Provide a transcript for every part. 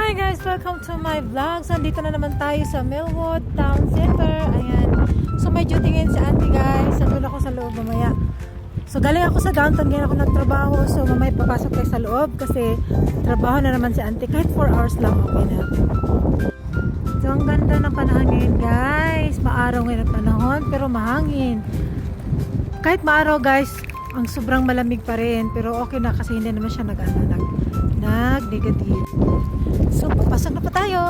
Hi guys! Welcome to my vlogs. Nandito na naman tayo sa Millwood Town Center. Ayan. So may duty ngayon si auntie guys. Nandun ako sa loob mamaya. So galing ako sa downtown. Ngayon ako nagtrabaho. So mamaya papasok tayo sa loob kasi trabaho na naman si auntie. Kahit 4 hours lang okay na. So ang ganda ng panahon ngayon guys. Maaraw ngayon ang panahon pero mahangin. Kahit maaraw guys, ang sobrang malamig pa rin. Pero okay na kasi hindi naman siya nag-negative. So, papasok na pa tayo.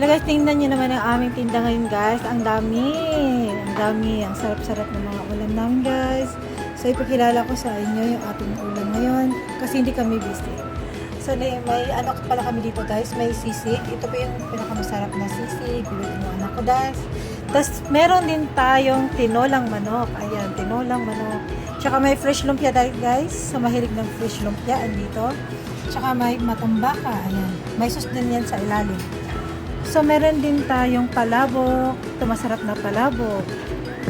Guys, tingnan nyo naman ang aming tinda ngayon guys. Ang dami. Ang sarap-sarap ng mga ulam namin guys. So ipakilala ko sa inyo yung ating ulam ngayon kasi hindi kami busy. So may ano pala kami dito guys, may sisig. Ito pa yung pinakamasarap na sisig. Bilutin mo anak ko guys. Tapos meron din tayong tinolang manok. Ayan, tinolang manok. Tsaka may fresh lumpia guys. So mahilig ng fresh lumpia andito. Tsaka may matambaka. Ayan. May sauce din yan sa ilalim. So, meron din tayong palabok. Ito, masarap na palabok.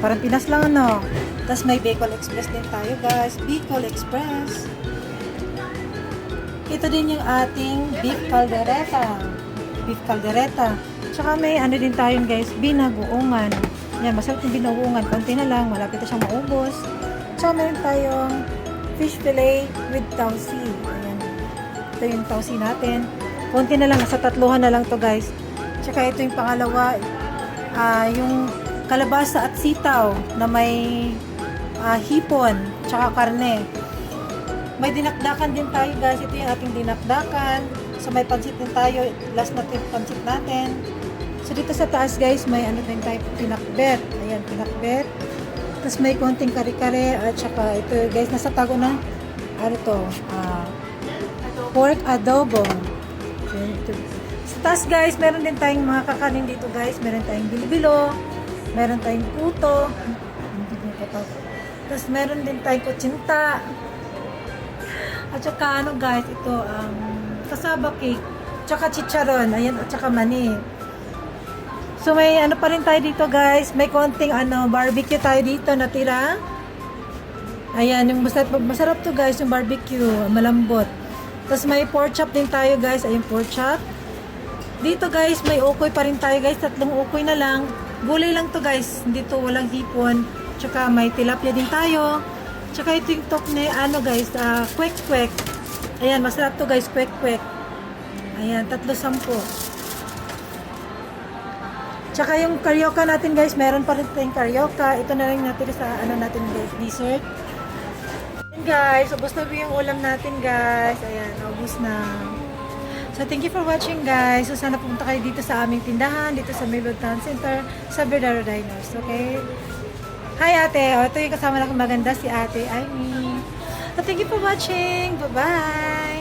Parang Pinas lang, ano. Tapos, may Bicol Express din tayo, guys. Bicol Express. Ito din yung ating beef caldereta. Beef caldereta. Tsaka, may ano din tayong, guys, binagoongan. Yan, masarap yung binagoongan. Konti na lang. Malapit na siyang maubos. Tsaka, meron tayong fish fillet with tausi. Ayan. Ito yung tausi natin. Konti na lang. Nasa tatluhan na lang to guys. Tsaka ito yung pangalawa, yung kalabasa at sitaw na may hipon, tsaka karne. May dinakdakan din tayo guys, ito yung ating dinakdakan. So may pansit din tayo, last natin pansit natin. So dito sa taas guys, may ano din tayo, pinakbet. Ayan, pinakbet. Tapos may konting kare-kare at tsaka ito guys, nasa tago na, ano to, pork adobo. Ito. Tapos guys, meron din tayong mga kakanin dito guys. Meron tayong bilibilo, meron tayong puto. Tapos meron din tayong kutsinta. At saka ano guys, ito kasaba cake. Tsaka chicharon, ayan, at saka mani. So may ano pa rin tayo dito guys. May konting barbecue tayo dito natira. Ayan, yung masarap to guys, yung barbecue, malambot. Tapos may pork chop din tayo guys. Ayun, pork chop. Dito guys, may ukoy pa rin tayo guys. 3 ukoy na lang. Gulay lang to guys. Dito walang hipon. Tsaka may tilapia din tayo. Tsaka ito yung tokne, guys, kwek-kwek. Ayan, masarap to guys, kwek-kwek. Ayan, 3.10. Tsaka yung karyoka natin guys, meron pa rin tayong karyoka. Ito na lang natin sa natin guys, dessert. Ayan guys, ubos na yung ulam natin guys. Ayan, ubos na. So, thank you for watching guys. So, sana pumunta kayo dito sa aming tindahan, dito sa Millwood Town Center, sa Verdadero Diners, okay? Hi ate! O, ito yung kasama lang maganda si ate Amy. So, thank you for watching. Bye-bye!